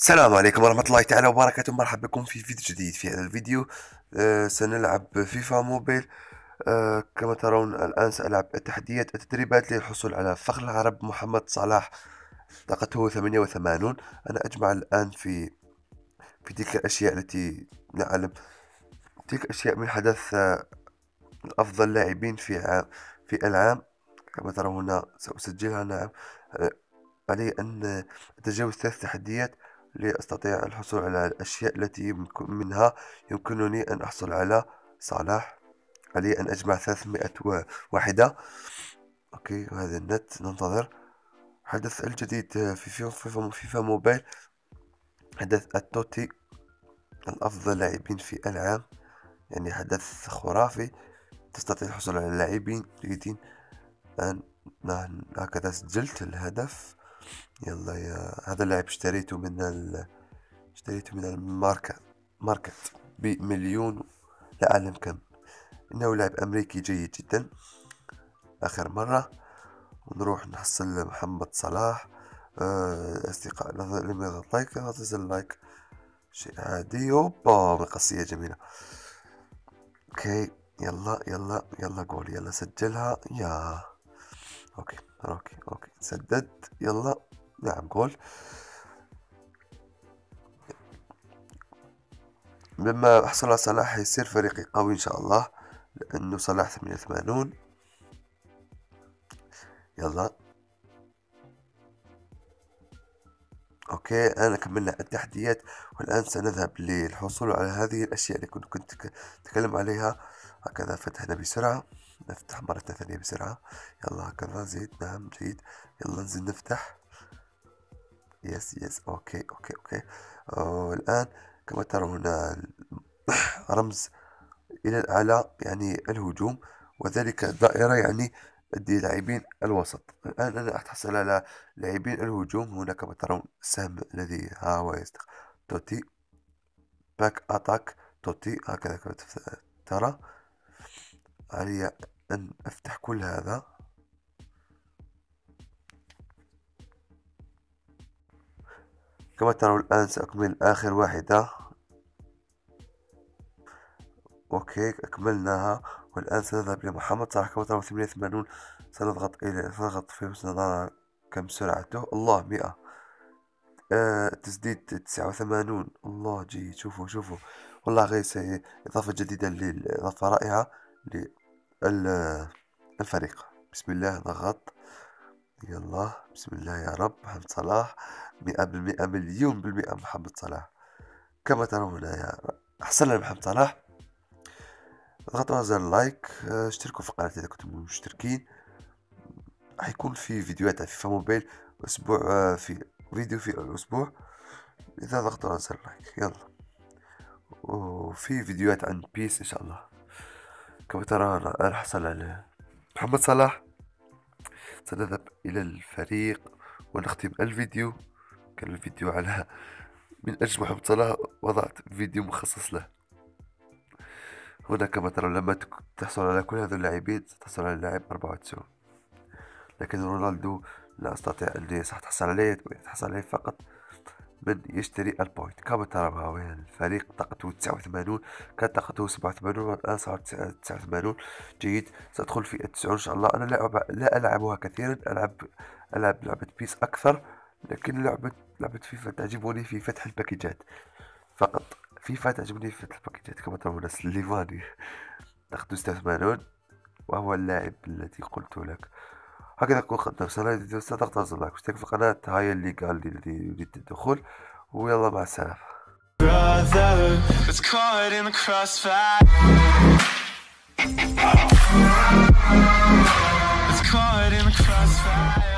السلام عليكم ورحمة الله تعالى وبركاته. مرحبا بكم في فيديو جديد. في هذا الفيديو سنلعب فيفا موبيل. كما ترون الآن سألعب التحديات التدريبات للحصول على فخر العرب محمد صلاح. طاقته 88. أنا أجمع الآن في تلك الأشياء التي نعلم، تلك أشياء من حدث أفضل لاعبين في العام. كما ترون هنا سأسجلها. نعم، علي أن أتجاوز 3 تحديات لأستطيع الحصول على الأشياء التي منها يمكنني أن أحصل على صلاح. علي أن أجمع 300 واحدة. أوكي، وهذا النت. ننتظر حدث الجديد في فيفا موبايل. حدث التوتي الأفضل لاعبين في العام، يعني حدث خرافي. تستطيع الحصول على لاعبين جيدين. الآن هكذا سجلت الهدف. يلا هذا اللاعب اشتريته من الماركت بمليون، لا أعلم كم. إنه لاعب أمريكي جيد جدا. آخر مرة ونروح نحصل محمد صلاح. أصدقاء لم يضغط لايك، اضغط لايك، شيء عادي. أوبا، مقصية جميلة. أوكي، يلا قول، يلا سجلها. أوكي سدد. يلا، نعم جول. لما أحصل على صلاح يصير فريقي قوي إن شاء الله، لأنه صلاح 88. يلا أوكي، أنا كملنا التحديات، والآن سنذهب للحصول على هذه الأشياء اللي كنت أتكلم عليها. هكذا فتحنا بسرعة، نفتح مرة ثانية بسرعة. يلا هكذا، زيد. نعم جيد. يلا ننزل نفتح. يس. أوكي. الآن كما ترون هنا رمز إلى الأعلى يعني الهجوم، وذلك الدائرة يعني اللاعبين الوسط. الآن أنا أتحصل على لاعبين الهجوم. هنا كما ترون السهم الذي ها هو يصدق توتي، باك أتاك توتي. هكذا كما ترى. علي أن أفتح كل هذا. كما ترون الآن سأكمل آخر واحدة. أوكي، أكملناها، والآن سنذهب إلى محمد صلاح. كما ترون 88. سنضغط في نرى كم سرعته. الله، 100. تسديد 89. الله، جيد. شوفوا والله غير إضافة جديدة، إضافة رائعة للفريق. بسم الله، ضغط. يلا بسم الله يا رب. محمد صلاح 100%، مليون بالمئة محمد صلاح. كما ترون هنا حصلنا محمد صلاح. اضغطوا على زر اللايك، اشتركوا في القناة إذا كنتم مشتركين. حيكون في فيديوهات عن فيفا موبايل أسبوع، في فيديو في الأسبوع إذا ضغطوا على زر اللايك. يلا، وفي فيديوهات عن بيس إن شاء الله. كما ترى أنا حصل على محمد صلاح. سنذهب إلى الفريق ونختم الفيديو. كان الفيديو على من أجل محمد صلاح، وضعت فيديو مخصص له. هنا كما ترى لما تحصل على كل هذول اللاعبين ستحصل على اللاعب 94. لكن رونالدو لا أستطيع أن تحصل عليه، تحصل عليه فقط من يشتري البوينت. كما ترى هنا الفريق طاقته 89، كانت طاقته 87 والآن صارت 89. جيد، سأدخل في 90 إن شاء الله. أنا لا ألعبها كثيرا، ألعب لعبة بيس أكثر، لكن لعبة فيفا تعجبني في فتح الباكيجات فقط. فيفا تعجبني في فتح الباكيجات. كما ترون هنا سليفاني طاقته 86، وهو اللاعب الذي قلت لك. هكذا نكون قد وصلنا للفيديو. تضغط على اللايك واشترك في القناة. هاي اللي قال لي الذي يريد الدخول. ويلا مع السلامة. Brother, it's caught in the crossfire. It's caught in the crossfire.